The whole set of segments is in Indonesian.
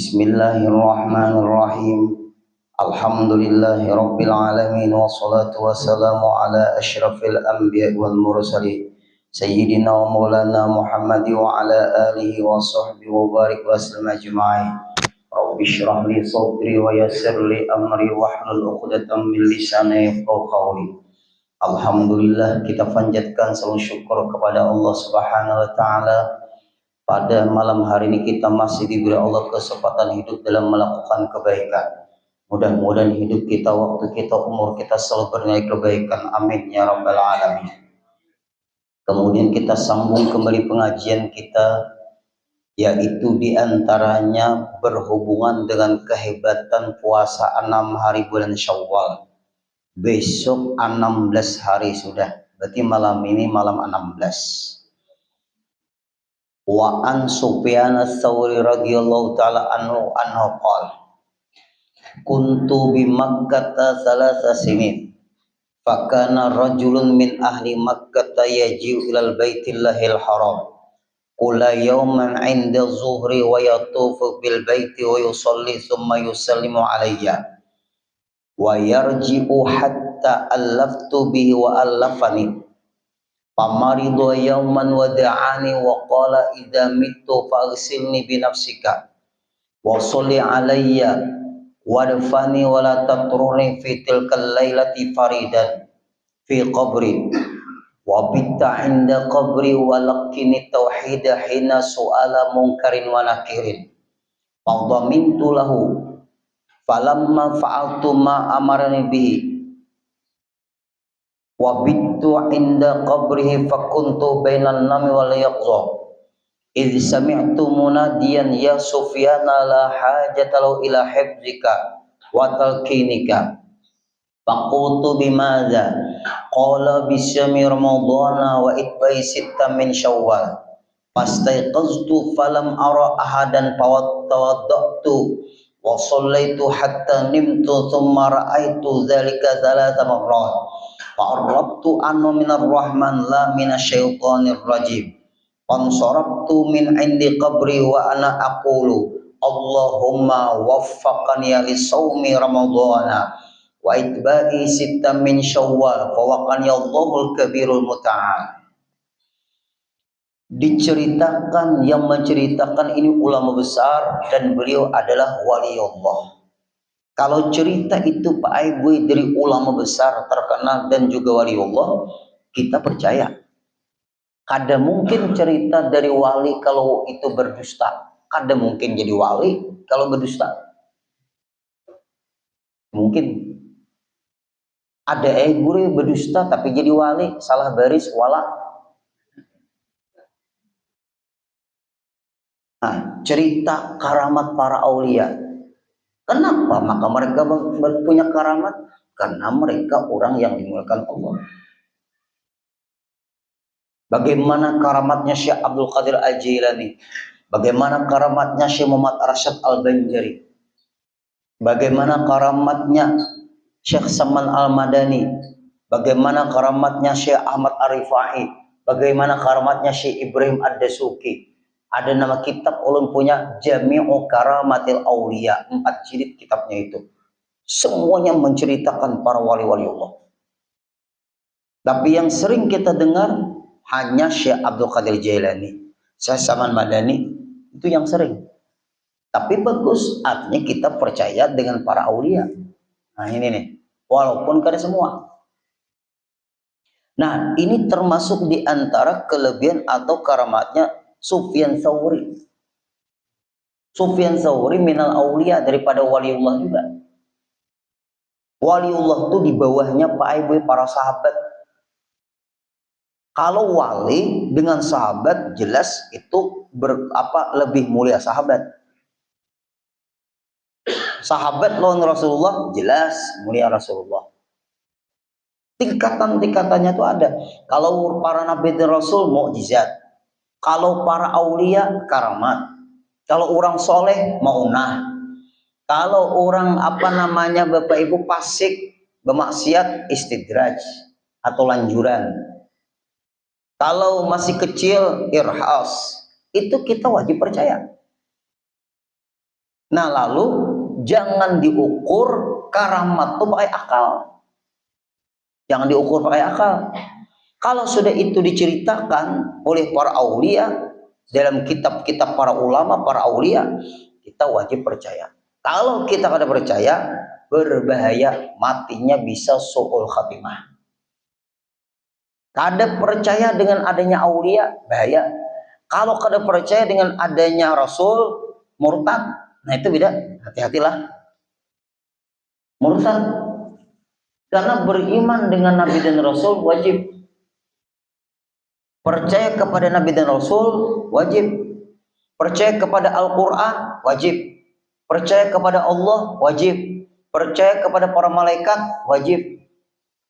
Bismillahirrahmanirrahim. Alhamdulillahirabbil alamin wassalatu wassalamu ala asyrafil anbiya'i wal mursalin sayyidina wa maulana Muhammad wa ala alihi wa sahbihi wa barik wa sallam ajma'in. Rabbi shrah li sadri wa yassir li amri wahlul 'uqdatam min lisani yafqahu qawli. Alhamdulillah, kita panjatkan selalu syukur kepada Allah Subhanahu wa taala. Pada malam hari ini kita masih diberi Allah kesempatan hidup dalam melakukan kebaikan. Mudah-mudahan hidup kita, waktu kita, umur kita selalu bernilai kebaikan. Amin ya rabbal alamin. Kemudian kita sambung kembali pengajian kita, yaitu diantaranya berhubungan dengan kehebatan puasa 6 hari bulan Syawal. Besok 16 hari sudah, berarti malam ini malam 16. Wa an Sufyan ats-Tsauri radhiyallahu ta'ala anhu qala kuntu bi Makkah thalatha sinin fakana rajulun min ahli Makkah yaji'u ilal baitillahil haram kula yawman 'inda zuhri wa yatufu bil baiti wa yusalli thumma yusallimu alayya wa yarji'u hatta allaftu bihi wa allafani famaridu yawman wa da'ani wa qala idza mittu faghsilni bi nafsika wa sholli alayya wadfani wa la tatruni fi tilkal lailati faridan fi qabri wa bitta 'inda qabri wa laqini tauhida hina su'ala munkarin wa nakirin fadhamintu lahu falamma fa'altu ma amarani bihi wa bittu 'inda qabrihi fakuntu bainan nami wal yaqza idh sami'tu munadiyan ya Sufyana la hajata lahu ila hifzika wa talqinika faqultu bimadza qala bisyami ramadhana wa itbai sitta min syawwal fastaiqaztu falam ara ahadan tawaddatu wa shallaitu hatta nimtu thumma ra'aitu dzalika thalatha marrat fa'arrabtu anna minar rahman la minasyaitonir rajim fansarabtu min 'indi qabri wa ana aqulu Allahumma waffaqani li shaumi ramadhana wa itba'i sitta min syawwal fa waqani Allahul kabirul muta'al. Diceritakan, yang menceritakan ini ulama besar dan beliau adalah waliullah. Kalau cerita itu Pak Aibui dari ulama besar terkenal dan juga waliullah, kita percaya. Kada mungkin cerita dari wali kalau itu berdusta. Kada mungkin jadi wali kalau berdusta. Mungkin. Ada guru berdusta tapi jadi wali, salah baris wala. Nah, cerita karamat para aulia. Kenapa maka mereka punya karamat? Karena mereka orang yang dimuliakan Allah. Bagaimana karamatnya Syekh Abdul Qadir Al-Jilani? Bagaimana karamatnya Syekh Muhammad Arsyad Al-Banjari? Bagaimana karamatnya Syekh Saman Al-Madani? Bagaimana karamatnya Syekh Ahmad Ar-Rifai? Bagaimana karamatnya Syekh Ibrahim Ad-Dasuki? Ada nama kitab ulun punya Jami'u Karamatil Auliya, 4 jilid kitabnya itu. Semuanya menceritakan para wali-wali Allah. Tapi yang sering kita dengar hanya Syekh Abdul Qadir Jailani, Syekh Saman Madani, itu yang sering. Tapi bagus, artinya kita percaya dengan para aulia. Nah ini nih, walaupun kada semua. Nah ini termasuk di antara kelebihan atau karamatnya Sufyan Tsauri. Sufyan Tsauri minal aulia, daripada waliullah juga. Waliullah itu di bawahnya Pak Ibu para sahabat. Kalau wali dengan sahabat jelas itu lebih mulia sahabat. Sahabat lawan Rasulullah jelas mulia Rasulullah. Tingkatan-tingkatannya itu ada. Kalau para nabi dan rasul mukjizat. Kalau para aulia karamat. Kalau orang soleh maunah. Kalau orang Bapak Ibu fasik bermaksiat istidraj atau lanjuran. Kalau masih kecil irhas. Itu kita wajib percaya. Nah lalu jangan diukur karamat tuh pakai akal. Jangan diukur pakai akal. Kalau sudah itu diceritakan oleh para aulia dalam kitab-kitab para ulama, para aulia, kita wajib percaya. Kalau kita kada percaya, berbahaya, matinya bisa su'ul khatimah. Kada percaya dengan adanya aulia, bahaya. Kalau kada percaya dengan adanya rasul, murtad. Nah itu beda, hati-hatilah. Murtad. Karena beriman dengan nabi dan rasul wajib. Percaya kepada nabi dan rasul wajib. Percaya kepada Al-Quran wajib. Percaya kepada Allah wajib. Percaya kepada para malaikat wajib.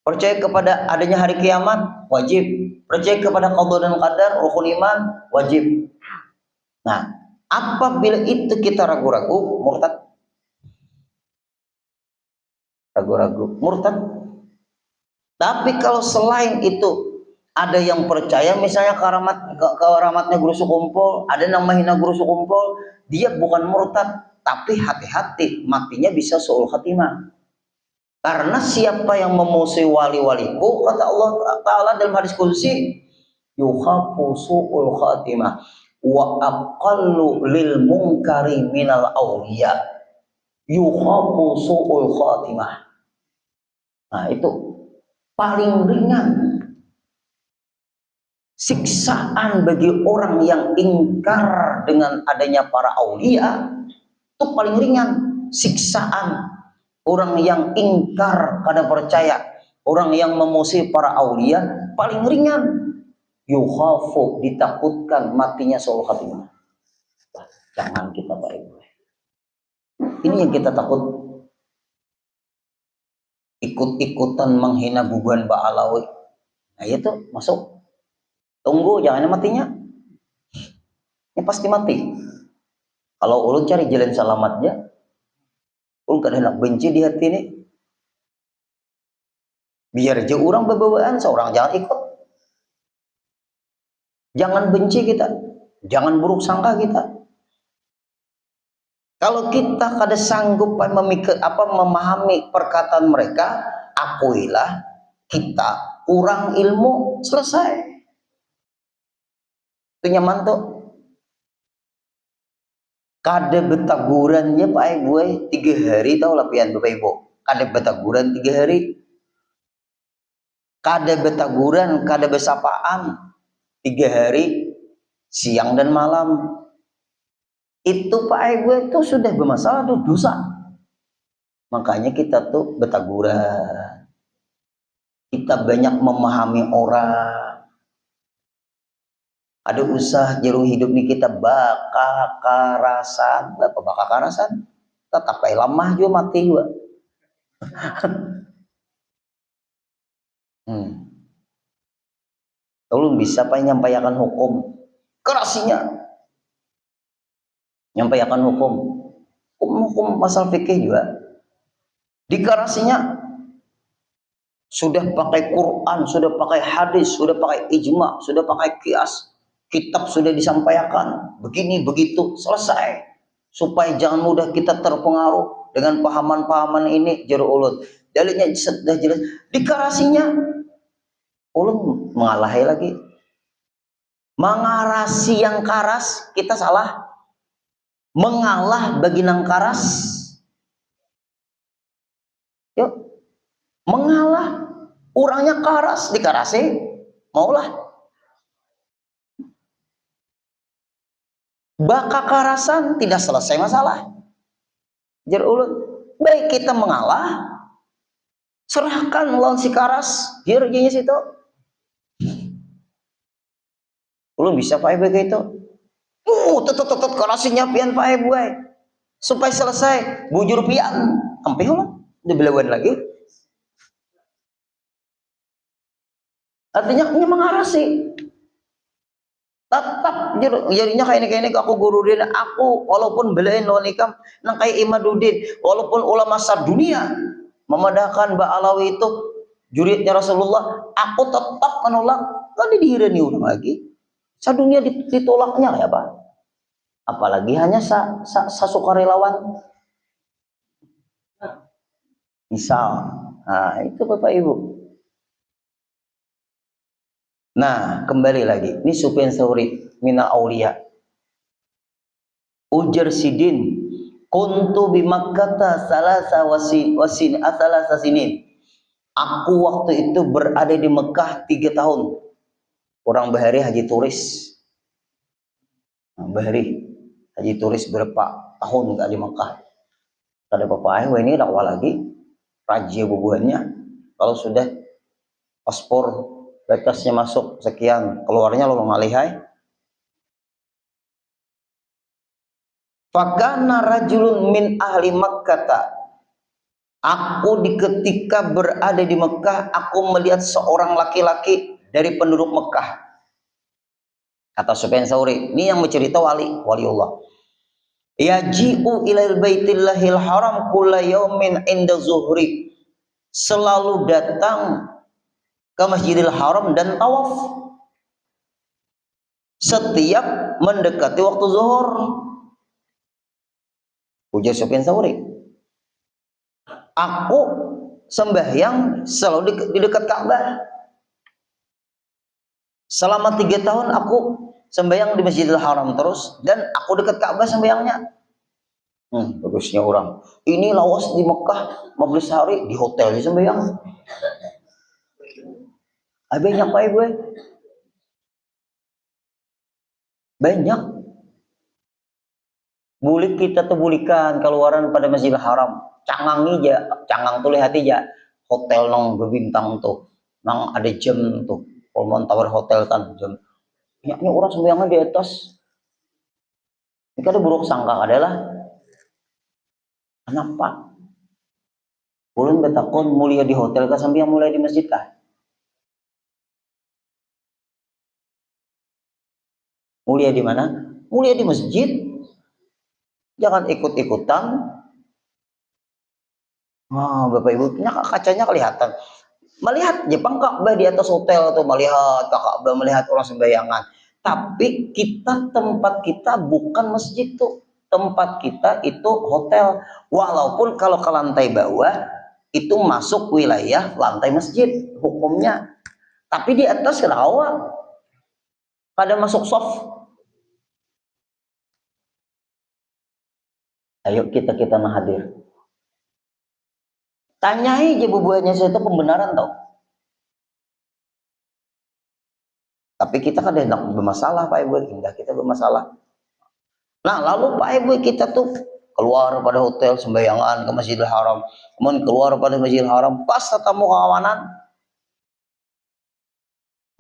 Percaya kepada adanya hari kiamat wajib. Percaya kepada qada dan qadar, rukun iman wajib. Nah, apabila itu kita ragu-ragu, murtad. Ragu-ragu, murtad. Tapi kalau selain itu ada yang percaya, misalnya keramatnya guru sukumpul, ada yang menghina guru sukumpul, dia bukan murtad, tapi hati-hati, matinya bisa su'ul khatimah. Karena siapa yang memusuhi wali-waliku, kata Allah Ta'ala dalam hadis qudsi, yukhafu su'ul khatimah wa aqallu lil munkari minal awliya, yukhafu su'ul khatimah. Nah itu paling ringan siksaan bagi orang yang ingkar dengan adanya para aulia, itu paling ringan siksaan orang yang ingkar kada percaya, orang yang memusuhi para aulia, paling ringan yukhafu, ditakutkan matinya su'ul khatimah. Jangan kita baik-baik. Ini yang kita takut, ikut-ikutan menghina bubuhan Ba'alawi. Nah itu masuk. Tunggu, jangan matinya. Ini pasti mati. Kalau ulun cari jalan selamatnya, ulun kada hendak benci di hati ini. Biar aja orang berbawaan, seorang jangan ikut. Jangan benci kita, jangan buruk sangka kita. Kalau kita kada sanggup memahami perkataan mereka, akuilah kita kurang ilmu, selesai. Itu nyaman tuh. Kada betagurannya Pak Ibu 3 hari, tahu lah pian Bapak Ibu. Kada betaguran 3 hari. Kada betaguran, kada besapaan 3 hari, siang dan malam. Itu Pak Ibu itu sudah bermasalah, itu dosa. Makanya kita tuh betaguran. Kita banyak memahami orang. Ada usaha jeru hidup nih kita baka karasan, apa baka karasan? Tetap kayak lemah juga mati juga. Kalau bisa Pak nyampaikan hukum, kerasinya nyampaikan hukum masalah fikih juga. Dikarasinya sudah pakai Quran, sudah pakai hadis, sudah pakai ijma, sudah pakai kias, kitab sudah disampaikan, begini begitu, selesai. Supaya jangan mudah kita terpengaruh dengan pahaman-pahaman ini, jeru ulun. Dalilnya sudah jelas. Dikarasinya ulun mengalahi lagi. Mengarasi yang karas, kita salah. Mengalah bagi nang karas. Yuk, mengalah. Orangnya karas, dikarasi, maulah. Baka karasan tidak selesai masalah. Jar ulun, baik kita mengalah, serahkan lawan si karas, jirjinya situ. Ulun bisa Pak Ibu itu. Tetep karasinya pian Pak Ibu. Supaya selesai, bujur pian, ampe lah, dibelawan lagi. Artinya ini mengarasi. Tetap jadinya kayak ini aku gurudin, aku walaupun belain lawan ikam nang kayak Imaduddin, walaupun ulama dunia memadahkan Ba'alawi itu juriatnya Rasulullah, aku tetap menolak. Kan dihirani ulang lagi. Sadunia ditolaknya ya Pak. apalagi hanya sukarelawan. Misal, nah itu Bapak Ibu. Nah, kembali lagi, ini Sufyan Tsauri minal auliya. Ujar Sidin, kuntu bi Makkah salasa sinin. Aku waktu itu berada di Mekah 3 tahun. Orang bahari haji turis. Bahari haji turis berapa tahun nggak di Mekah. Ada Bapak ini dakwah lagi. Raja bubuhannya. Kalau sudah paspor batasnya masuk sekian, keluarnya lalu ngalihai. Fakana rajulun min ahli Makkah. Aku ketika berada di Mekah, aku melihat seorang laki-laki dari penduduk Mekah. Kata Sufyan Tsauri, ini yang mencerita waliullah. Yaji'u ilal baitillahil haram kulla yaumin inda zuhri. Selalu datang ke Masjidil Haram dan tawaf setiap mendekati waktu zuhur. Ujar Sufyan Tsauri, aku sembahyang selalu di dekat Ka'bah. Selama 3 tahun aku sembahyang di Masjidil Haram terus, dan aku dekat Ka'bah sembahyangnya. Bagusnya orang. Ini lawas di Mekah, majelis hari di hotel di sembahyang. Banyak Pak Ibu. Banyak. Bulik kita tuh bulikan keluaran pada Masjidil Haram. Cangang aja, cangang tuh lihat aja. Hotel nang berbintang tuh, nang ada jam tuh. Polmon Tower Hotel kan jam. Banyaknya orang sembahyangnya di atas. Ini ada buruk sangka adalah kenapa? Ulun betakon mulia di hotel kah sambil mulai di masjid kah? Mulia di mana? Mulia di masjid. Jangan ikut-ikutan. Bapak Ibu, kacanya kelihatan. Melihat Jepang Ka'bah di atas hotel atau melihat Ka'bah, melihat orang sembayangan. Tapi tempat kita bukan masjid tuh. Tempat kita itu hotel. Walaupun kalau ke lantai bawah itu masuk wilayah lantai masjid hukumnya. Tapi di atas kenapa? Pada masuk soft. Ayo kita hadir. Tanyai aja bubuhannya saya itu pembenaran tau. Tapi kita kan hendak bermasalah Pak Ibu, indah kita bermasalah. Nah lalu Pak Ibu kita tuh keluar pada hotel sembayangan ke Masjidil Haram, kemudian keluar pada Masjidil Haram, pas ketemu kawanan,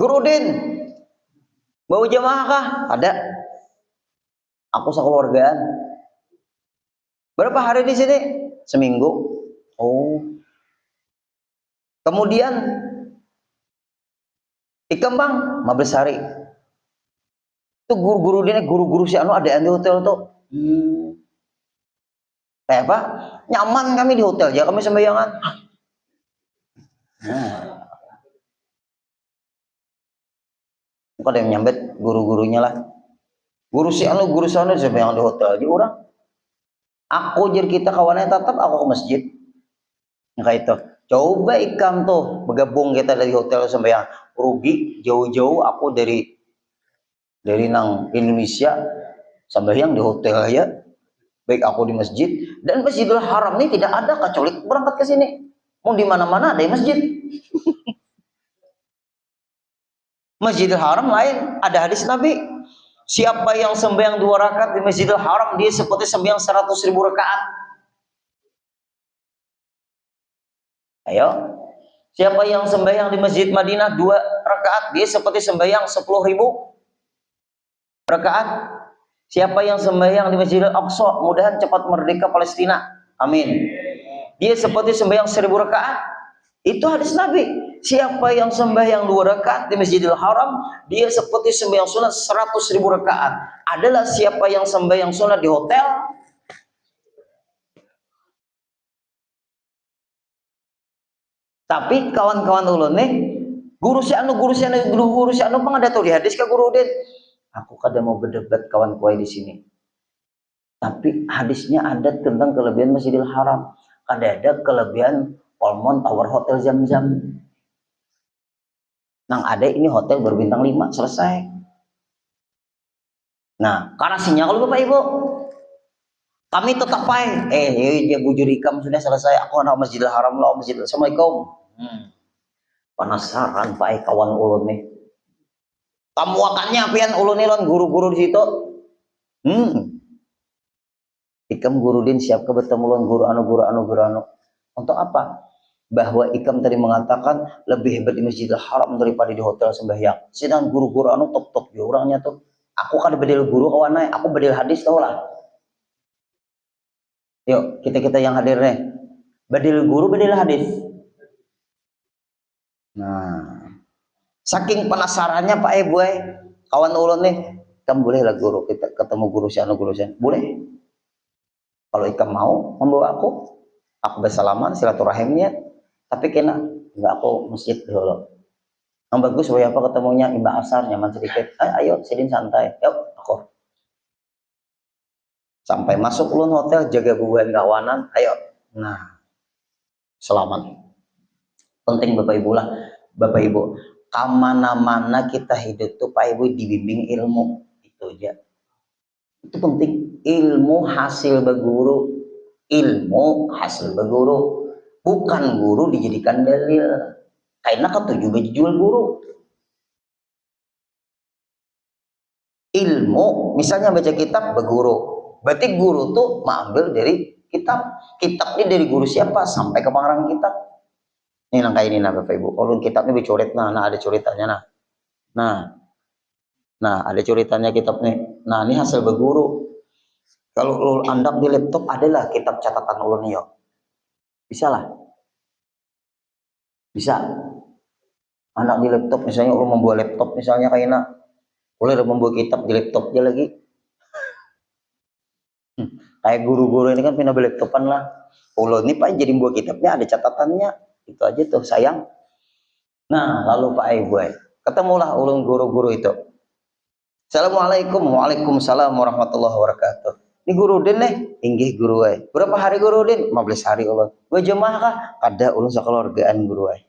Gurudin, bawa jamaah kah? Ada. Aku sekeluargaan. Berapa hari di sini? Seminggu. Oh. Kemudian di Kembang, 15 hari. Itu guru-guru si anu ada di hotel tuh. Kayak apa? Nyaman kami di hotel ya, kami sembayangan. Bukan yang nyambet guru-gurunya lah. Guru si anu sembayangan di hotel aja orang. Aku jadi kita kawannya tetap aku ke masjid. Kayak itu. Coba ikam tuh bergabung kita dari hotel sembahyang. Rugi jauh-jauh aku dari nang Indonesia sembahyang di hotel ya. Baik aku di masjid, dan Masjidil Haram ini tidak ada kecuali berangkat ke sini. Mau di mana-mana ada masjid. Masjidil Haram lain, ada hadis Nabi. Siapa yang sembahyang 2 rakaat di Masjidil Haram, dia seperti sembahyang 100.000 rakaat. Ayo, siapa yang sembahyang di Masjid Madinah 2 rakaat, dia seperti sembahyang 10.000 rakaat. Siapa yang sembahyang di Masjidil Aqsa, mudahan cepat merdeka Palestina. Amin. Dia seperti sembahyang 1.000 rakaat. Itu hadis Nabi. Siapa yang sembahyang 2 rakaat di Masjidil Haram, dia seperti sembahyang sunat 100.000 rakaat. Adalah siapa yang sembahyang sunat di hotel. Tapi kawan-kawan ulun nih, guru si anu pengada tuh di hadis ke guru Udin. Aku kada mau berdebat kawan kuai di sini. Tapi hadisnya ada tentang kelebihan Masjidil Haram. Ada kelebihan Polmon Tower Hotel Zam-Zam. Nang ada ini hotel berbintang 5 selesai. Nah, karena sinyal kalau Bapak Ibu, kami tetap baik. Ya bujur ikam sudah selesai. Aku anak Masjidil Haram lah, Masjidil. Assalamualaikum. Penasaran Pak kawan ulun nih. Tamuakannya apian ulun nih lon guru-guru di situ. Ikam guru din siap ke bertemu lon guru anu. Untuk apa? Bahwa ikam tadi mengatakan lebih hebat di Masjidil Haram daripada di hotel sembahyang. Sedang guru-guru anu top ya orangnya tuh. Aku kan bedil guru kawan aku bedil hadis tau lah. Yuk kita yang hadir nih. Bedil guru bedil hadis. Nah, saking penasarannya Pak Boy, kawan ulun nih, kamu boleh lah guru kita ketemu guru si boleh. Kalau ikam mau membawa aku bersalaman silaturahimnya, tapi kena enggak aku masjid dulu. Yang bagus supaya apa ketemunya imbang asar nyaman sedikit. Ayo sidin santai, yuk aku. Sampai masuk ulun hotel jaga bubuhan kawanan, ayo. Nah, selamat. Penting Bapak Ibu lah, Bapak Ibu. Kamana-mana kita hidup tuh Pak Ibu dibimbing ilmu itu aja. Itu penting, ilmu hasil berguru, bukan guru dijadikan dalil. Karena ketujuh jual guru. Ilmu, misalnya baca kitab berguru, berarti guru tuh mengambil dari kitab. Kitab ini dari guru siapa sampai ke pengarang kitab. Ini langkah ini nah Bapak Ibu. Ulun kitabnya dicoret nah ada curitannya nah ada curitannya kitab nih. Nah ini hasil berguru. Kalau ulun andap di laptop adalah kitab catatan ulun yo. Bisa lah. Bisa. Anak di laptop misalnya ulun membuat laptop misalnya kayaknya boleh membuat kitab di laptop aja lagi. Kayak guru-guru ini kan pindah beli laptopan lah. Ulun ini Pak jadi membuat kitabnya ada catatannya. Itu aja tuh sayang. Nah lalu Pak Boy ketemulah ulun guru-guru itu. Assalamualaikum. Waalaikumsalam warahmatullahi wabarakatuh. Ini guru din nih, inggih guru ay. Berapa hari guru din? 15 hari ulun. Gue jemaah kah? Ada ulun sekeluargaan guru ay.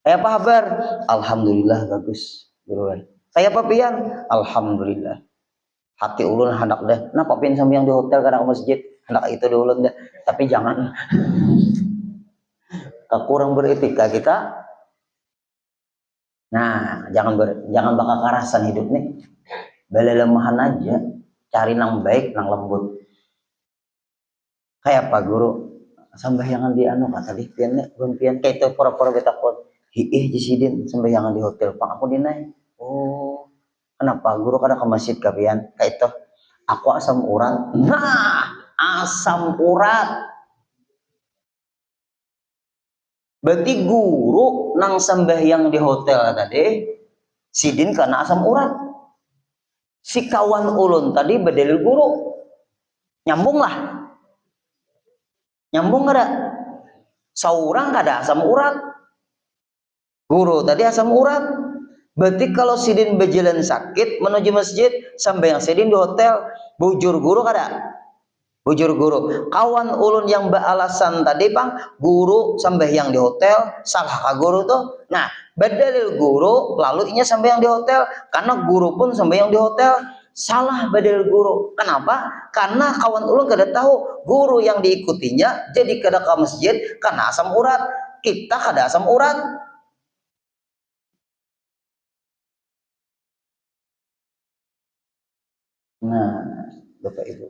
Kayak apa kabar? Alhamdulillah bagus guru ay. Kayak apa pian? Alhamdulillah. Hati ulun hendak deh. Nah pian sambil yang di hotel karena masjid hendak itu di ulun deh. Tapi jangan kurang beretika kita. Nah, jangan bakal karasan hidup nih. Bela lemahan aja, cari nang baik, nang lembut. Kayak apa guru? Sembahyangan di anu kata di pian kayak itu pura-pura beta pun. Jisidin sembahyangan di hotel pang aku dinai. Oh, kenapa guru kada ke masjid kapian? Kayak itu. Aku asam urat. Nah, asam urat. Berarti guru nang sembahyang di hotel tadi sidin karena asam urat. Si kawan ulun tadi berdalil guru. Nyambung lah. Nyambung ada. Saurang kada asam urat. Guru tadi asam urat. Berarti kalau sidin berjalan sakit menuju masjid sembahyang sidin di hotel, bujur guru kada? Bujur guru. Kawan ulun yang beralasan tadi bang, guru sembahyang di hotel, salah kah guru tuh? Nah, berdalil guru, lalu inya sembahyang di hotel, karena guru pun sembahyang di hotel, salah berdalil guru. Kenapa? Karena kawan ulun kada tahu guru yang diikutinya jadi kada ke masjid karena asam urat. Kita kada asam urat. Nah, Bapak Ibu.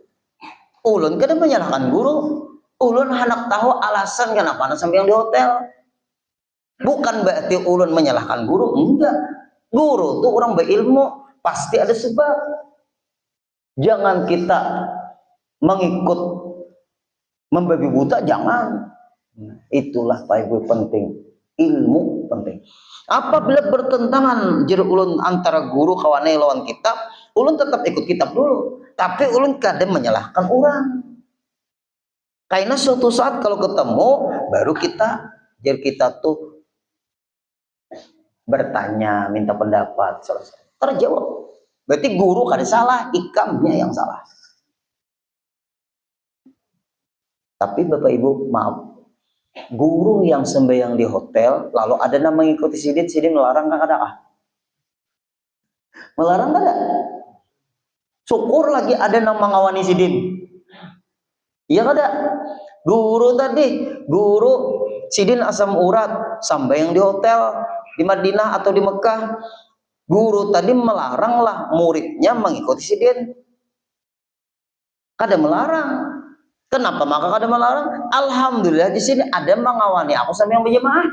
Ulun kada menyalahkan guru. Ulun hendak tahu alasan kenapa anak sampai yang di hotel. Bukan berarti ulun menyalahkan guru, enggak. Guru tuh orang berilmu, pasti ada sebab. Jangan kita mengikut membabi buta, jangan. Itulah Pak Ibu penting. Ilmu penting. Apabila bertentangan jadi ulun antara guru kawannya lawan kitab, ulun tetap ikut kitab dulu. Tapi ulun kadang menyalahkan orang. Karena suatu saat kalau ketemu baru jadi kita tuh bertanya, minta pendapat, selesai. Terjawab. Berarti guru kada salah, ikamnya yang salah. Tapi Bapak Ibu, maaf, guru yang sembahyang di hotel, lalu ada yang mengikuti sidin, sidin melarang nggak ada? Melarang nggak ada? Syukur lagi ada yang mengawani sidin. Iya nggak ada? Guru tadi, guru sidin asam urat, sembahyang di hotel, di Madinah atau di Mekah. Guru tadi melaranglah muridnya mengikuti sidin. Kada melarang. Kenapa maka kada melarang? Alhamdulillah di sini ada mengawani aku sama yang berjamaah.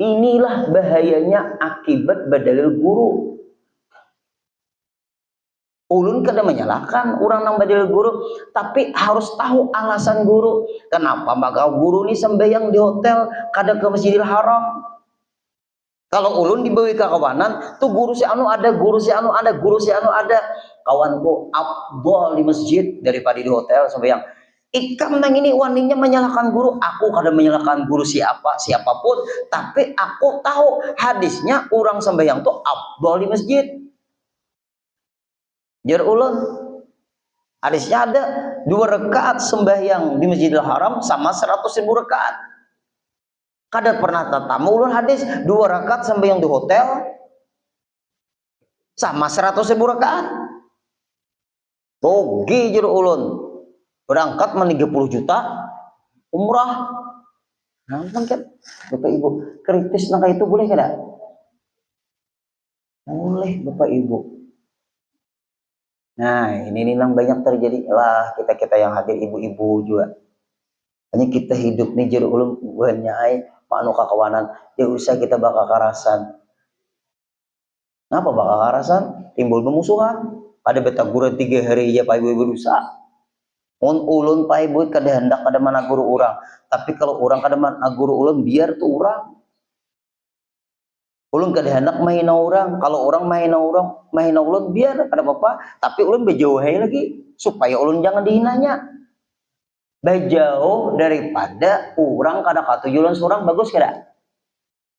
Inilah bahayanya akibat badalil guru. Ulun kada menyalahkan orang nang badalil guru, tapi harus tahu alasan guru. Kenapa maka guru ini sembahyang di hotel kada ke Masjidil Haram? Kalau ulun dibawa ke kawanan, tuh guru si anu ada, guru si anu ada, guru si anu ada. Kawanku abdol di masjid daripada di hotel sembahyang. Ikam nang ini waninya menyalahkan guru, aku kada menyalahkan guru siapapun, tapi aku tahu hadisnya orang sembahyang tuh abdol di masjid. Jar ulun, hadisnya ada 2 rakaat sembahyang di Masjidil Haram sama 100.000 rakaat. Kada pernah tatamu ulun hadis 2 rakaat sembahyang di hotel sama 100.000 rakaat. Rugi jar ulun. Berangkat 30 juta umrah. Nah, kan Bapak Ibu, kritis nang itu boleh kada? Boleh Bapak Ibu. Nah, ini nang banyak terjadi lah kita yang hadir ibu-ibu juga. Hanya kita hidup nih jar ulun banyak ai manu kakawanan, ya usah kita bakal karasan. Kenapa bakal karasan? Timbul pemusuhan. Ada betaguran 3 hari aja Pak Ibu berusaha. Ulun Pak Ibu kada hendak kada mana guru orang. Tapi kalau orang kada mana guru ulun biar tuh orang. Ulun kada hendak mahina orang. Kalau orang mahina ulun biar kada apa-apa. Tapi ulun bejauhai lagi supaya ulun jangan dihinanya. Bejauh daripada orang kada katujulan seorang bagus kada?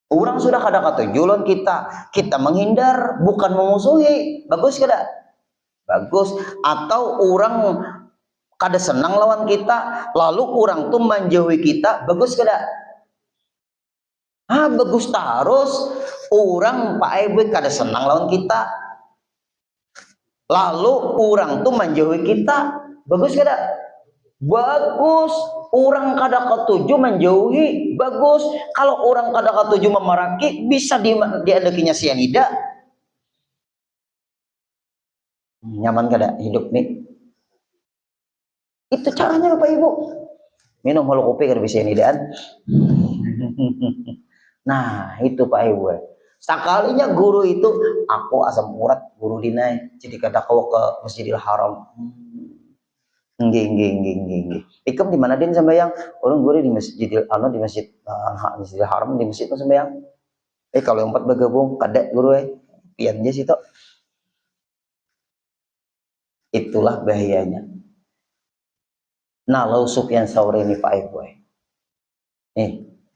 Orang sudah kada katujulan kita menghindar bukan memusuhi. Bagus kada? Bagus. Atau orang kada senang lawan kita, lalu orang tuh menjauhi kita, bagus kada? Bagus terus. Orang Pak Ibu kada senang lawan kita, lalu orang tuh menjauhi kita, bagus kada? Bagus. Orang kada ketujuh menjauhi, bagus. Kalau orang kada ketujuh memaraki, bisa diadakinya sianida. Nyaman kada hidup nih? Itu caranya Bapak Ibu. Minum halo kopi kada bisa sianidaan. Nah, itu Pak Ibu. Sekalinya guru itu aku asam urat guru dinai, jadi kada kau ke Masjidil Haram. Nggih. Ikam di mana din sembahyang? Orang guru di Masjidil di Masjidil Haram di masjid sembahyang. Kalau yang 4 bergabung kada guru pian aja situ. Itulah bahayanya. Nah, lalu Sufyan Tsauri ini Pak Ibu.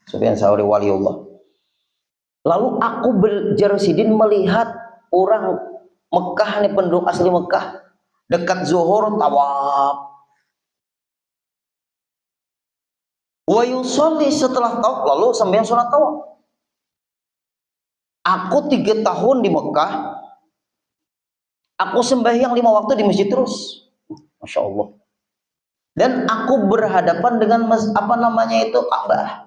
Sufyan Tsauri waliullah. Lalu aku Jarsidin melihat orang Mekah nih, penduduk asli Mekah, dekat zuhur tawaf. Wa yusolli setelah tawaf, lalu sembahyang sunat tawaf. Aku 3 tahun di Mekah, aku sembahyang 5 waktu di masjid terus. Masya Allah. Dan aku berhadapan dengan Ka'bah.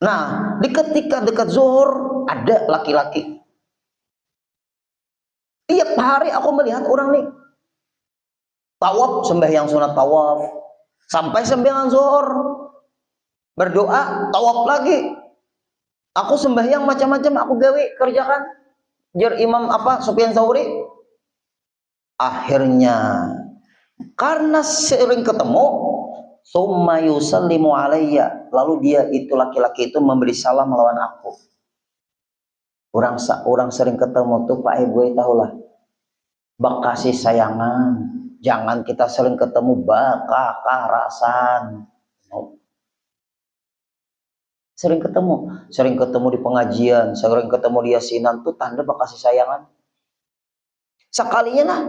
Nah, ketika dekat zuhur ada laki-laki. Tiap hari aku melihat orang nih tawaf, sembahyang sunat tawaf, sampai sembahyang zuhur, berdoa, tawaf lagi. Aku sembahyang macam-macam, aku gawe kerjakan. Jar Imam Sufyan Tsauri. Akhirnya karena sering ketemu, summa yusallimu alayya, lalu dia itu laki-laki itu memberi salam melawan aku. Orang sering ketemu tuh Pak Ibu tahulah, bak kasih sayangan. Jangan kita sering ketemu bak karasan. Sering ketemu di pengajian, sering ketemu di yasinan tuh tanda bak kasih sayangan. Sekalinya lah.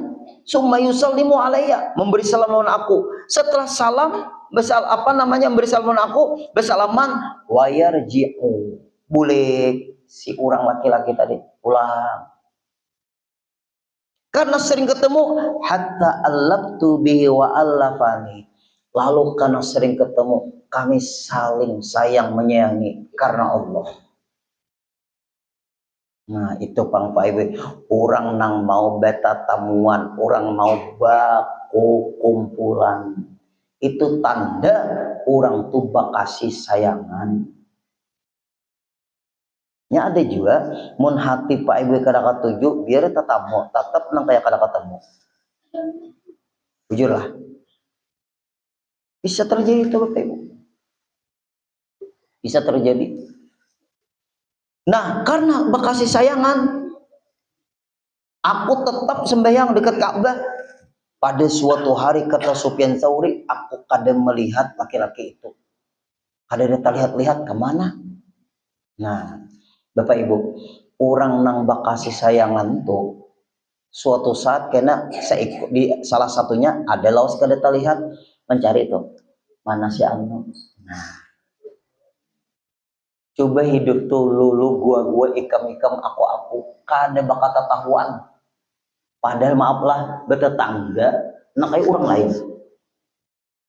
Summa yusallimu alayya, memberi salam lawan aku. Setelah salam, memberi salam lawan aku, bersalaman wa yarji'u. Boleh si orang laki-laki tadi pulang. Karena sering ketemu, hatta allabtu bihi wa allafani. Lalu karena sering ketemu, kami saling sayang menyayangi karena Allah. Nah itu Pang Pak Ibu, orang nang mau beta tamuan, orang mau baku kumpulan, itu tanda orang tuh bakasih sayangan. Ya ada juga, mun hati Pak Ibu kada katuju, biar tetap nang kayak kada ketemu. Jujur lah, bisa terjadi itu Bapak Ibu, bisa terjadi. Nah karena bakasih sayangan, aku tetap sembahyang dekat Ka'bah. Pada suatu hari kata Sufyan Tsauri, aku kadang melihat laki-laki itu. Kadang dia lihat-lihat kemana. Nah, Bapak Ibu, orang nang bakasi sayangan tuh suatu saat kena saya ikut di salah satunya ada laos kada terlihat mencari itu mana si anu. Nah, coba hidup tuh lulu gua ikam aku kada bakal tahuan. Padahal maaflah bertetangga, nah kayak orang lain.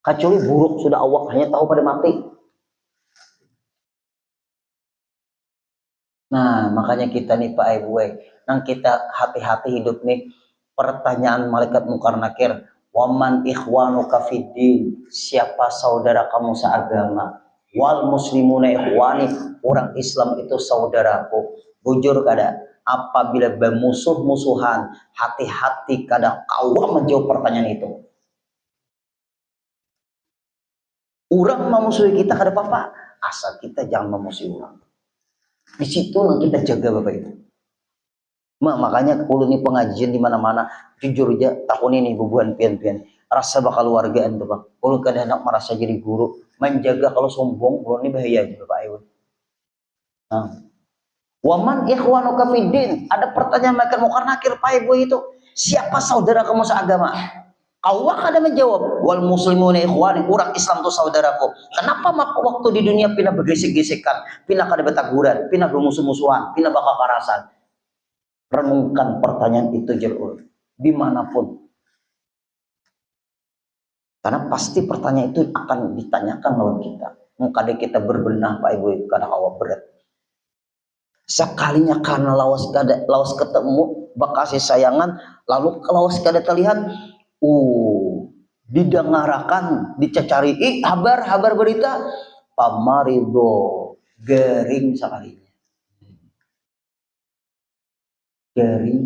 Kecuali buruk sudah awak hanya tahu pada mati. Nah makanya kita nih Pak Ibu, nang kita hati-hati hidup nih. Pertanyaan malaikat mungkar nakir, waman ikhwanuka fiddin, siapa saudara kamu seagama? Wal muslimuna ikhwani, orang Islam itu saudaraku. Bujur kada, apabila bermusuh-musuhan, hati-hati kada kau menjawab pertanyaan itu. Orang memusuhi kita kada apa-apa, asal kita jangan memusuhi orang. Di situ kita jaga Bapak Ibu. Makanya ulun ini pengajian di mana-mana, jujur aja tahun ini bubuhan pian-pian rasa bakal keluargaan tuh Bang. Ulun kadang anak merasa jadi guru, menjaga kalau sombong, ulun ini bahaya aja Bapak Ibu. Nah. Waman ikhwanuka fiddin, ada pertanyaan mereka mau karena akhir Pak Ibu itu, siapa saudara kamu seagama? Allah kada menjawab, wal muslimuna ikhwani, orang Islam itu saudaraku. Kenapa waktu di dunia pindah bergesek-gesekan, pindah kada betaguran, pindah bermusuh-musuhan, pindah bakal karasan? Renungkan pertanyaan itu jerul dimanapun, karena pasti pertanyaan itu akan ditanyakan lawan kita. Kadang kita berbenah Pak Ibu, kadang awak berat. Sekalinya karena lawas ketemu bakasih sayangan, lalu lawas kada terlihat, didengarakan, dicacari, habar berita, pamarido gering sekalinya. Gering.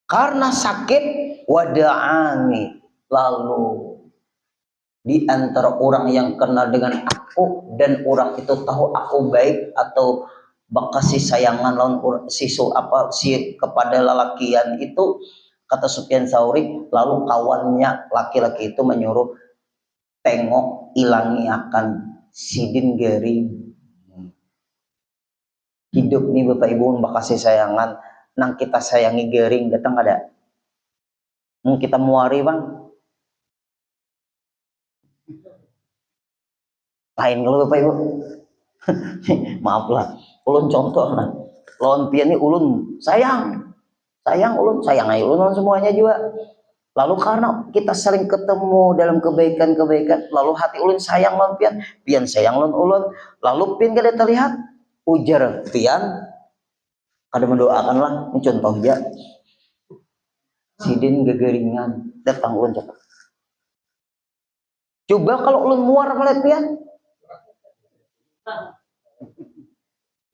Karena sakit wada'ani, lalu di antara orang yang kenal dengan aku dan orang itu tahu aku baik atau bakasih sayangan lawan si kepada lelakian itu, kata Sufyan Tsauri, lalu kawannya laki-laki itu menyuruh tengok ilangi akan sidin gering. Hidup nih Bapak Ibu bakasih sayangan, nang kita sayangi gering datang ada. Kita muari Bang. Lain kalau Bapak Ibu. Maaf lah, ulun contoh nah, lawan pian ini ulun sayang ulun sayang aja ulun semuanya juga. Lalu karena kita sering ketemu dalam kebaikan-kebaikan, lalu hati ulun sayang lawan pian sayang lawan ulun, lalu pian kada terlihat, ujar pian kada mendoakan lah, ini contoh ya. Sidin gegeringan datang ulun cepat. Coba kalau ulun muar melihat pian,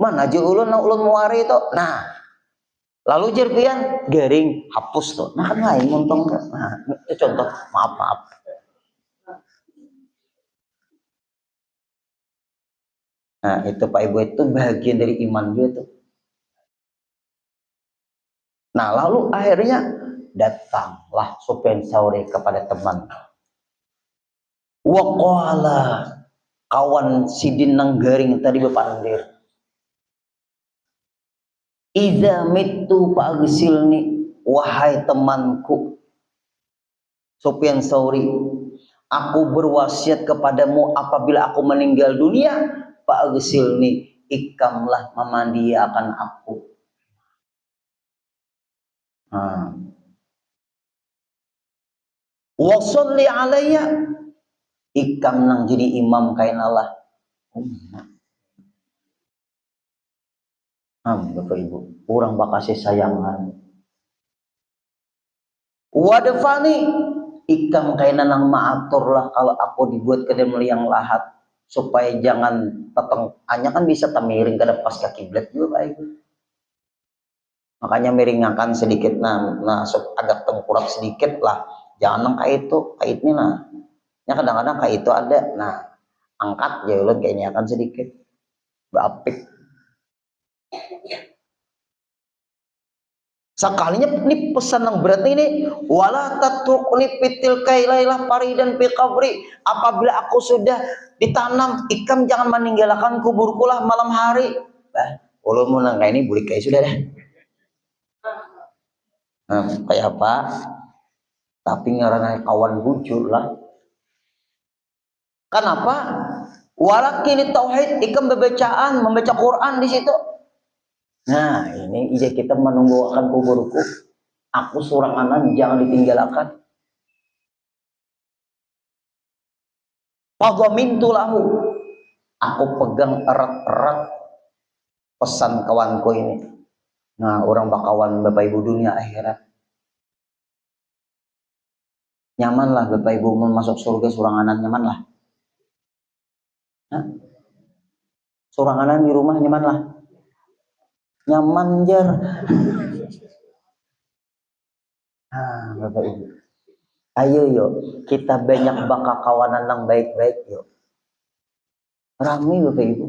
mana aja ulun muari itu. Nah, lalu jerpian garing hapus tuh. Nah kan lain montong. Nah, itu contoh maaf. Nah, itu Pak Ibu itu bagian dari iman dia tuh. Nah, lalu akhirnya datanglah Sufyan Tsauri kepada teman. Waqala, kawan sidin nang garing tadi bepandir. Idza mittu fa'ghsilni, wahai temanku Sufyan Tsauri, aku berwasiat kepadamu apabila aku meninggal dunia, fa'ghsilni, ikamlah memandiakan aku. Wa sholli alayya, ikam nang jadi imam kainalah umat. Bapak Ibu, orang bakasih sayangan. Wadafani, ikam kaina nang maatur lah kalau aku dibuat ke dalam liang lahat supaya jangan teteng, hanya kan bisa temiring ke depan ke kiblat juga Pak Ibu. Makanya miringakan sedikit nah agak tengkurap sedikit lah, jangan nang kayak itu kaitnya nah. Ya kadang-kadang kayak itu ada, nah angkat ya ulun kayaknya akan sedikit bapik. Sekalinya ini pesan yang berat ini, wala tatrukni fitil kailailah paridan fi qabri, apabila aku sudah ditanam ikam jangan meninggalkan kuburku lah malam hari. Ulun mau nang ini bulik kayak sudah dah. Kayak apa? Tapi ngaranna kawan bujur lah. Kenapa? Walakini tauhid, ikam membaca Quran di situ. Nah, ini ide kita menunggu akan kuburku. Aku seorang anak jangan ditinggalkan. Fadhamintu lahu. Aku pegang erat-erat pesan kawanku ini. Nah, orang bakawan Bapak Ibu dunia akhirat. Nyaman lah Bapak Ibu mau masuk surga suranganan nyaman lah. Suranganan di rumah nyaman lah. Nyaman jar. Bapak Ibu. Ayo yuk, kita banyak bakal kawanan yang baik-baik yuk. Rame Bapak Ibu.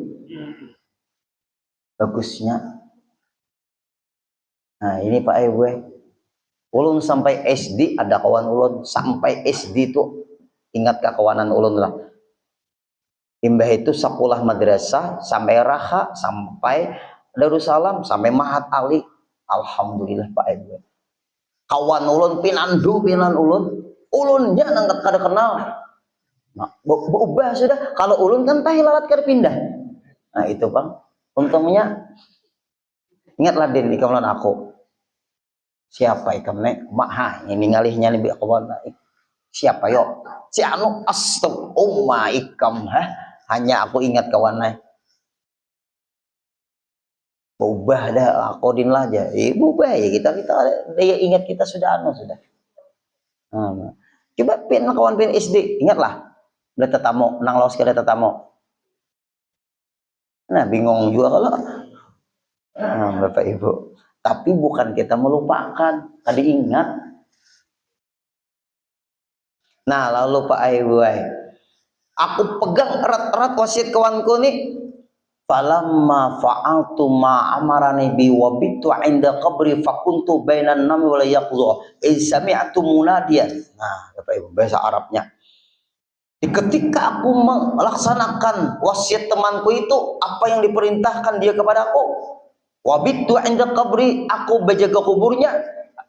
Bagusnya. Nah, ini Pak Ibu. Ulun sampai SD ada kawan ulun sampai SD tuh ingat ke kawanan ulun lah. Imbah itu sekolah madrasah sampai Raha sampai Darussalam sampai Mahat Ali. Alhamdulillah Pak Ibu. Kawan ulun pinan ulunnya nang kada kenal. Nah, berubah sudah. Kalau ulun kan tahi lalat kada pindah. Nah itu Bang. Untungnya ingatlah din ikam lan aku. Siapa ikam nek? Ini ngalihnya lebih kawan. Siapa yo? Si anu astagfirullah ikam hanya aku ingat kawan naik. Berubah dah aku din lah aja. Berubah ya kita dia ingat kita sudah sudah. Coba pin kawan pin SD, ingatlah. Udah tetamu, nang los kada tetamu. Nah, bingung juga kalau Bapak Ibu. Tapi bukan kita melupakan, tadi ingat. Nah, lalu Pak Ibu, aku pegang erat-erat wasiat kawanku nih. Falamma fa'altu ma amarani bi wa bitu 'inda qabri fakuntu bainan nami wal yaqdha sami'tu munadiyan. Nah, Bapak Ibu bahasa Arabnya. Ketika aku melaksanakan wasiat temanku itu, apa yang diperintahkan dia kepadaku, wabitu inda qabri, aku berjaga kuburnya,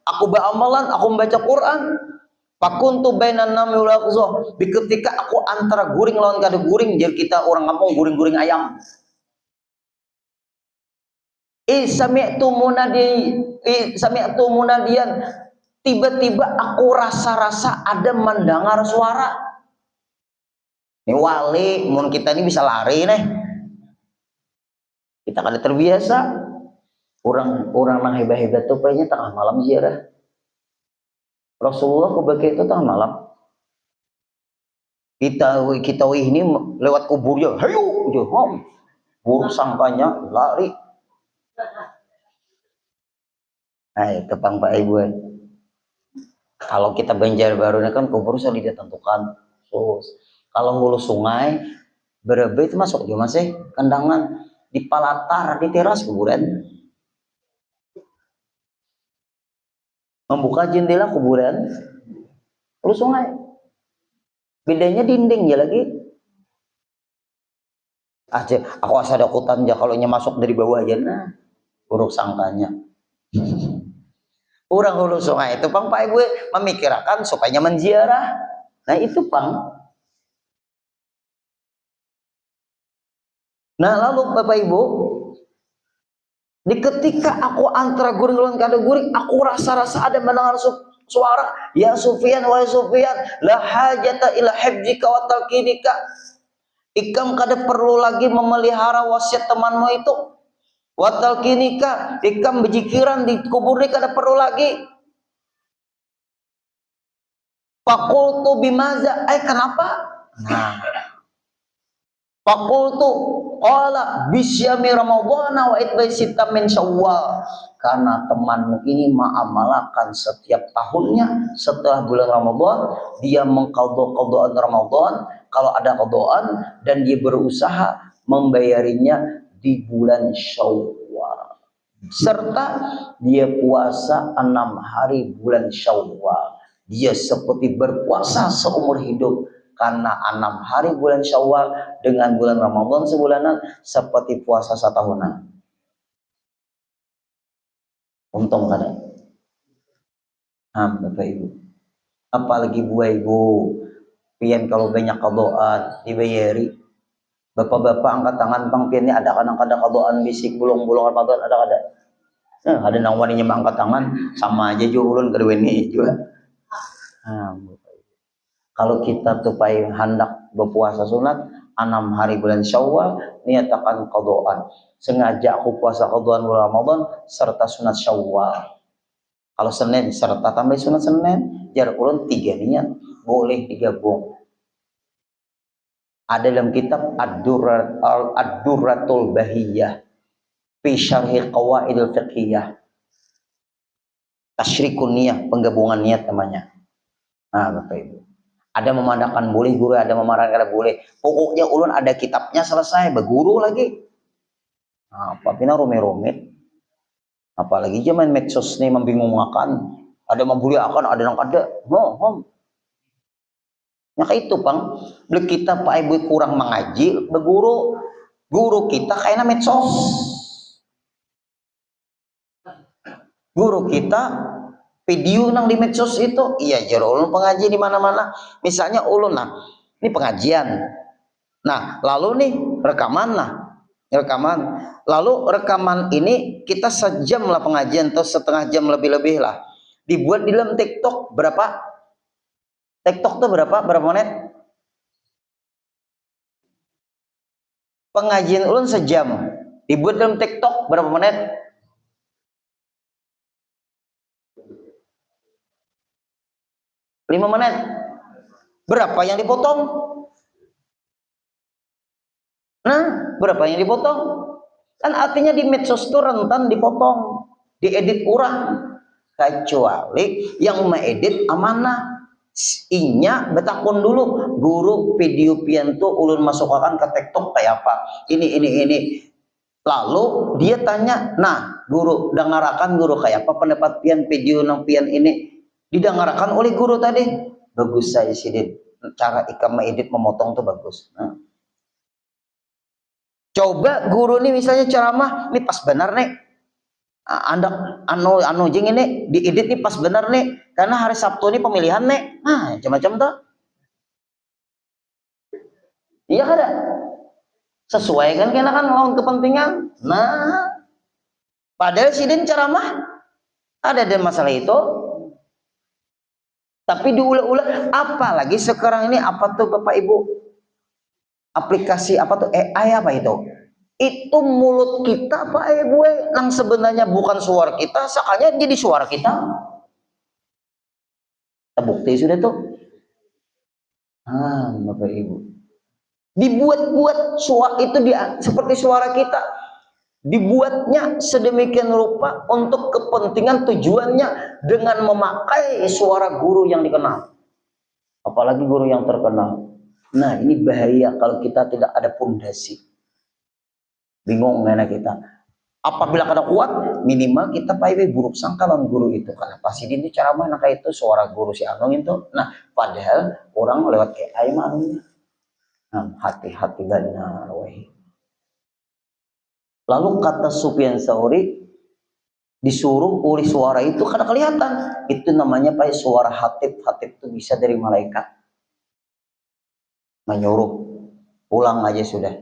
aku beramalan, aku membaca Quran. Fakuntu bainan nami wal yaqdha, ketika aku antara guring lawan kada guring, jadi kita orang kampung guring-guring ayam. Sami'tu munadiyan, tiba-tiba aku rasa-rasa ada mendengar suara. Ini wali, mun kita ini bisa lari nih. Kita kada terbiasa. Orang yang hebat-hebat tuh kayaknya tengah malam ziarah. Rasulullah kebagai itu tengah malam. Kita ini lewat kuburnya, hayu, jom. Buruk sangkanya lari. Itu Pak Ibu. Kalau kita Banjarbaru kan kubur sudah ditentukan. Kalau hulu sungai Berebe itu masuk juga masih kandangan di palatar di teras kuburan. Membuka jendela kuburan hulu sungai. Bedanya dinding ya lagi. Aku asal ada hutan ya kalau masuk dari bawah aja nah. buruk sangkanya. Orang hulu sungai itu Pak Ibu memikirkan supaya menziarah. Nah itu Pang. Nah lalu Bapak Ibu, di ketika aku antara guring lawan kada guring, aku rasa-rasa ada mendengar suara, ya Sufyan wa Sufyan, la hajata ila hibzika wa talqinika. Ikam kada perlu lagi memelihara wasiat temanmu itu. Wa talqinika, ikam berjikiran di kubur ini kada perlu lagi. Fakultu bimaza, kenapa? Nah, fakultu qala bisyami ramadhana wa itbai sita min syawal. Karena temanmu ini ma'amalakan setiap tahunnya setelah bulan Ramadan dia mengqadha-qadhaan Ramadan kalau ada qadhaan dan dia berusaha membayarinya di bulan Syawal. Serta dia puasa 6 hari bulan Syawal. Dia seperti berpuasa seumur hidup karena 6 hari bulan Syawal dengan bulan Ramadan sebulanan seperti puasa setahunan. Untung kada. Bapak Ibu. Apalagi buah Ibu, pian kalau banyak qadhaan dibayari. Bapak-bapak angkat tangan Bang pian ini ada kadang qadhaan bisik bulung-bulung Ramadan ada. Ada nang waninya angkat tangan sama aja juga ulun kedua ini juga. Kalau kita tuh hendak berpuasa sunat 6 hari bulan Syawal niatakan qadhaan. Sengaja aku puasa qadhaan bulan Ramadan serta sunat Syawal. Kalau Senin serta tambah sunat Senin, jar ulun 3 niat boleh digabung. Ada dalam kitab Ad-Durratul Bahiyah fi Syarhi Qawaidil Fiqhiyah. Tasyrikun niyah, penggabungan niat namanya. Bapak Ibu. Ada memandangkan boleh guru, ada memandangkan kada boleh. Pokoknya ulun ada kitabnya selesai, berguru lagi. Apa pina rumit-rumit. Apalagi zaman medsos nih membingungkan. Ada membuli akan, ada yang kada. Ya kayak itu Bang. Beli kita Pak Ibu kurang mengaji, berguru. Guru kita kayaknya medsos. Guru kita video nang di medsos itu, iya jero ulun pengaji di mana-mana. Misalnya ulun ini pengajian. Nah, lalu nih rekaman rekaman. Lalu rekaman ini kita sejam lah pengajian atau setengah jam lebih-lebih lah. Dibuat di dalam TikTok berapa? TikTok tuh berapa menit? Pengajian ulun sejam. Dibuat dalam TikTok berapa menit? 5 menit. Berapa yang dipotong? Berapa yang dipotong? Kan artinya di medsos itu rentan dipotong, diedit kurang. Kecuali yang mengedit amanah. Inya betakun dulu, guru video pian tuh ulun masukkan ke TikTok kayak apa? Ini. Lalu dia tanya, guru dengarkan guru kayak apa pendapat pian video nang pian ini? Didengarkan oleh guru tadi, bagus saya sidin, cara ikam mengedit memotong tuh bagus. Coba guru ini misalnya ceramah, ini pas benar nih, anu jeng ini diedit nih pas benar nih, karena hari Sabtu ini pemilihan nih, macam-macam tuh. Iya kada? Sesuai kan lawan kepentingan. Padahal sidin ceramah ada masalah itu. Tapi diulang-ulang, apalagi sekarang ini apa tuh Bapak Ibu? Aplikasi apa tuh AI apa itu? Itu mulut kita Pak Ibu yang sebenarnya bukan suara kita, seakannya jadi suara kita. Terbukti sudah tuh. Bapak Ibu. Dibuat-buat suara itu seperti suara kita. Dibuatnya sedemikian rupa untuk kepentingan tujuannya dengan memakai suara guru yang dikenal, apalagi guru yang terkenal. Nah ini bahaya kalau kita tidak ada pondasi. Bingung mana kita. Apabila kada kuat, minimal kita pakai buruk sangka lawan guru itu. Karena pasti ini cara mana kayak itu suara guru si Anung itu. Padahal orang lewat AI manunya. Hati-hati benar. Lalu kata Sufyan Tsauri, disuruh oleh suara itu karena kelihatan. Itu namanya Pak suara hatib. Hatib itu bisa dari malaikat menyuruh pulang aja sudah.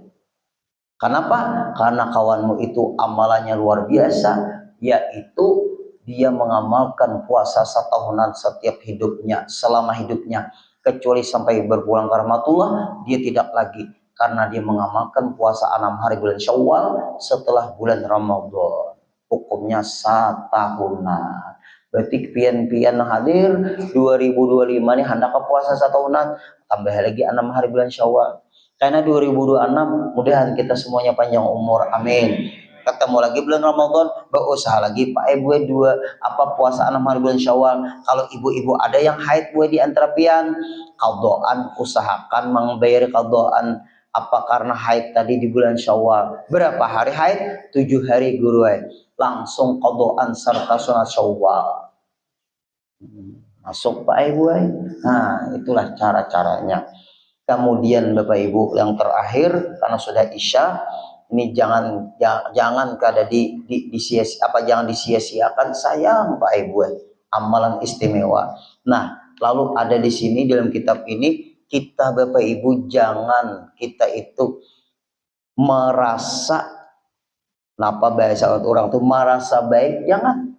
Kenapa? Karena kawanmu itu amalannya luar biasa, yaitu dia mengamalkan puasa setahunan setiap hidupnya, selama hidupnya, kecuali sampai berpulang ke rahmatullah, dia tidak lagi, karena dia mengamalkan puasa 6 hari bulan Syawal setelah bulan Ramadan. Hukumnya setahunan. Berarti pian-pian hadir 2025 ini hendak ke puasa setahunan, tambah lagi 6 hari bulan Syawal. Karena 2026 mudahan kita semuanya panjang umur, amin. Ketemu lagi bulan Ramadan, berusaha lagi Pak Ibu puasa 6 hari bulan Syawal. Kalau ibu-ibu ada yang haid di antara pian, qadaan, usahakan membayar qadaan karena haid tadi di bulan Syawal. Berapa hari haid? 7 hari guru. Langsung qadaan serta sunat Syawal. Masuk Pak Ibu. Nah, itulah cara-caranya. Kemudian Bapak Ibu yang terakhir, karena sudah Isya, ini jangan kada jangan disia-siakan, sayang Pak Ibu, amalan istimewa. Nah, lalu ada di sini dalam kitab ini, kita Bapak Ibu jangan kita itu merasa bahasa orang tuh merasa baik, jangan.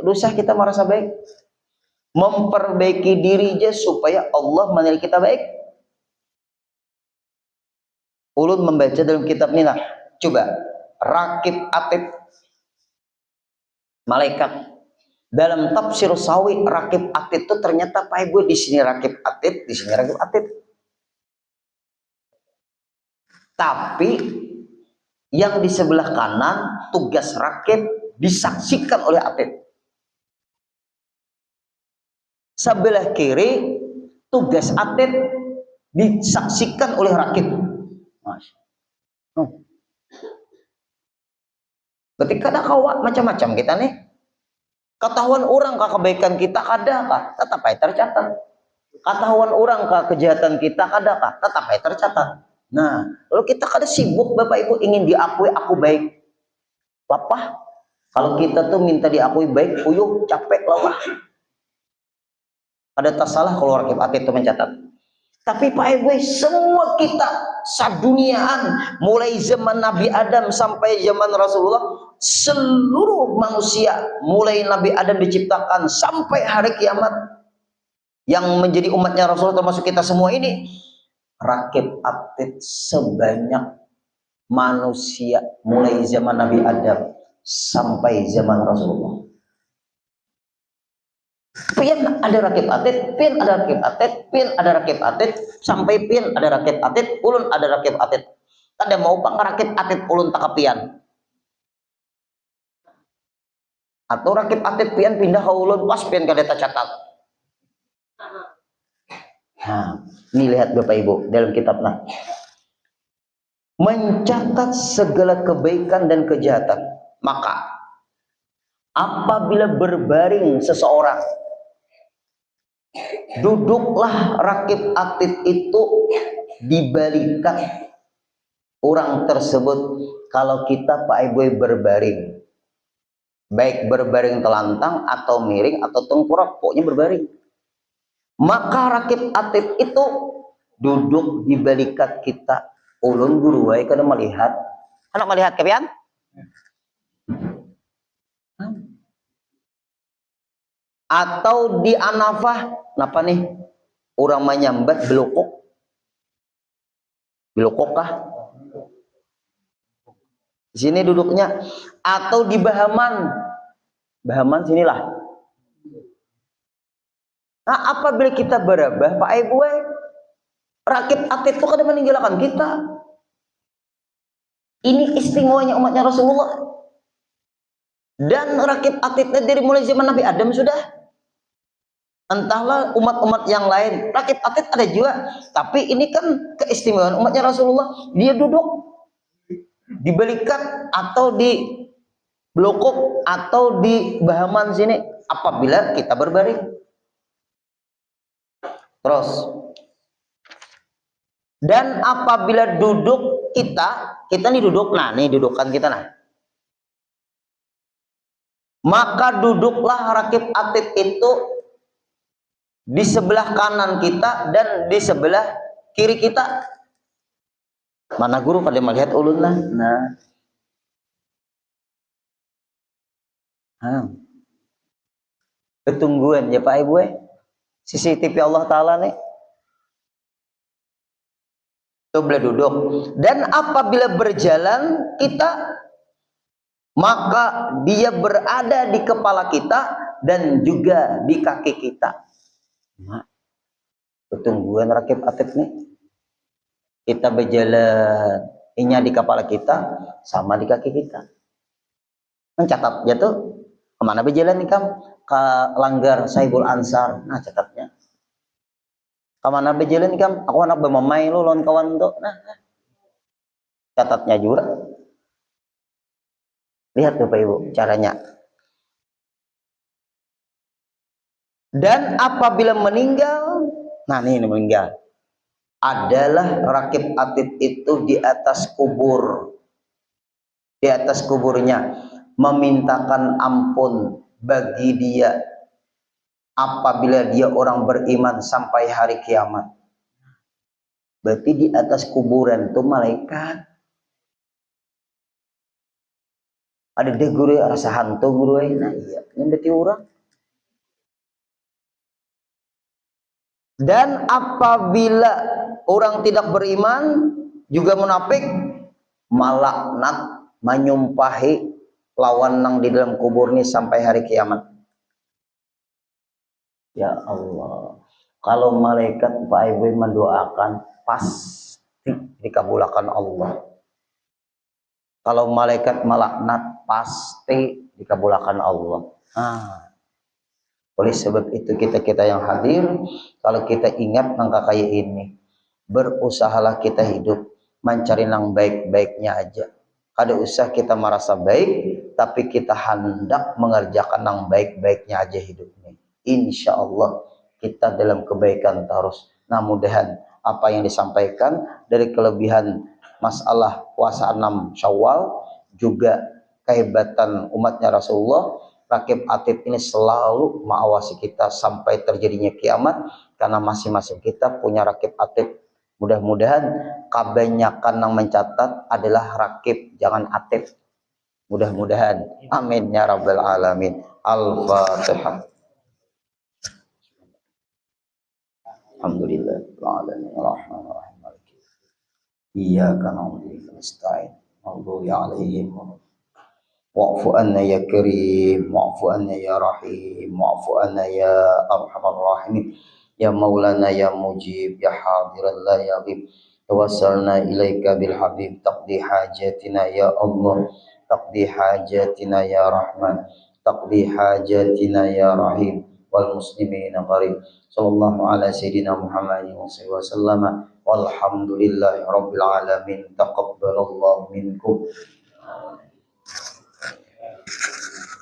Rusak kita merasa baik. Memperbaiki diri aja supaya Allah menilai kita baik. Ulun membaca dalam kitab ini, nah, coba rakib atid malaikat. Dalam tafsir Sawi, rakib atid itu ternyata Pak Ibu di sini rakib atid, di sini rakib atid. Tapi yang di sebelah kanan tugas rakib disaksikan oleh atid. Sebelah kiri tugas atid disaksikan oleh rakib. Ketika ada kawat macam-macam kita nih, ketahuan orang ke kebaikan kita kada kah, tetap aja tercatat. Ketahuan orang ke kejahatan kita kada kah, tetap aja tercatat. Nah, lalu kita kada sibuk Bapak Ibu ingin diakui aku baik. Lapah. Kalau kita tuh minta diakui baik, puyuh, capek, lelah. Ada tak salah kalau rakib atid itu mencatat. Tapi Pak Ibu, semua kita saduniaan, mulai zaman Nabi Adam sampai zaman Rasulullah, seluruh manusia mulai Nabi Adam diciptakan sampai hari kiamat yang menjadi umatnya Rasulullah termasuk kita semua ini, rakib atid sebanyak manusia mulai zaman Nabi Adam sampai zaman Rasulullah. Pian ada rakib atid, pian ada rakib atid, pian ada rakib atid, sampai pian ada rakib atid, ulun ada rakib atid. Kada mau pang rakib atid ulun takapian. Atau rakib atid pian pindah ke ulun pas pian kada tercatat. Nah, ini lihat Bapak Ibu dalam kitabnya. Mencatat segala kebaikan dan kejahatan. Maka apabila berbaring seseorang, duduklah rakib atid itu dibalikan orang tersebut. Kalau kita Pak Ibu berbaring, baik berbaring telantang atau miring atau tengkurap, pokoknya berbaring, maka rakib atid itu duduk dibalikan kita. Ulun guruai kada melihat, anak melihat kepian? Atau di anafah, napa nih? Orang menyambat belokok kah? Di sini duduknya. Atau di bahaman sinilah. Nah, apabila kita berabah, Pak Ibu, rakib atid itu kada meninggalkan kita. Ini istimewanya umatnya Rasulullah. Dan rakib atidnya dari mulai zaman Nabi Adam sudah. Entahlah umat-umat yang lain, rakib atid ada juga. Tapi ini kan keistimewaan umatnya Rasulullah. Dia duduk dibalikan atau di blokok atau di bahaman sini apabila kita berbaring. Terus, dan apabila duduk kita nih duduk, nah nih dudukan kita nah. maka duduklah rakib atid itu di sebelah kanan kita dan di sebelah kiri kita. Mana guru pada melihat ulun lah. Ketungguan ya Pak Ibu CCTV Allah Ta'ala nih. Boleh duduk. Dan apabila berjalan kita, maka dia berada di kepala kita dan juga di kaki kita. Nah, ketungguan rakib atid nih. Kita berjalan, inya di kepala kita sama di kaki kita. Mencatat ya tuh kemana berjalan nih kamu? Ke Langgar Saibul Ansar. Nah catatnya. Kemana berjalan nih kamu? Aku anak bermamai lu lawan kawan tuh. Nah catatnya juga. Lihat tuh Pak Ibu caranya. Dan apabila meninggal, nah ini meninggal, adalah rakib atid itu di atas kubur, di atas kuburnya memintakan ampun bagi dia apabila dia orang beriman sampai hari kiamat. Berarti di atas kuburan itu malaikat. Ada deh guru rasa hantu guru nah iya ini berarti orang. Dan apabila orang tidak beriman juga munafik, malaknat menyumpahi lawan nang di dalam kubur ini sampai hari kiamat. Ya Allah, kalau malaikat Pak Ibu mendoakan pasti dikabulkan Allah. Kalau malaikat melaknat pasti dikabulkan Allah. Oleh sebab itu kita yang hadir, kalau kita ingat angka kayak ini, berusahalah kita hidup mencari yang baik-baiknya aja. Kada usah kita merasa baik, tapi kita hendak mengerjakan yang baik-baiknya aja hidupnya. Insya Allah kita dalam kebaikan terus. Nah mudahan apa yang disampaikan dari kelebihan masalah puasa 6 Syawal, juga kehebatan umatnya Rasulullah, rakib atid ini selalu mengawasi kita sampai terjadinya kiamat, karena masing-masing kita punya rakib atid. Mudah-mudahan kebanyakan yang mencatat adalah rakib, jangan atid. Mudah-mudahan. Amin ya rabbal alamin. Al-Fatihah. Alhamdulillah. Iyyaka na'budu wa iyyaka nasta'in. Allahu alaihim. Wa'fu anna ya karim, wa'fu anna ya rahim, wa'fu anna ya arhamar rahimin, ya maulana ya mujib, ya hadiran la yaghib. Tawassalna ilaika bil habib, taqdi hajatina ya Allah, taqdi hajatina ya rahman, taqdi hajatina ya rahim, wal muslimina qarib. Sallallahu ala sayyidina Muhammadin wa sallam, walhamdulillahi rabbil alamin. Taqabbalallahu minkum.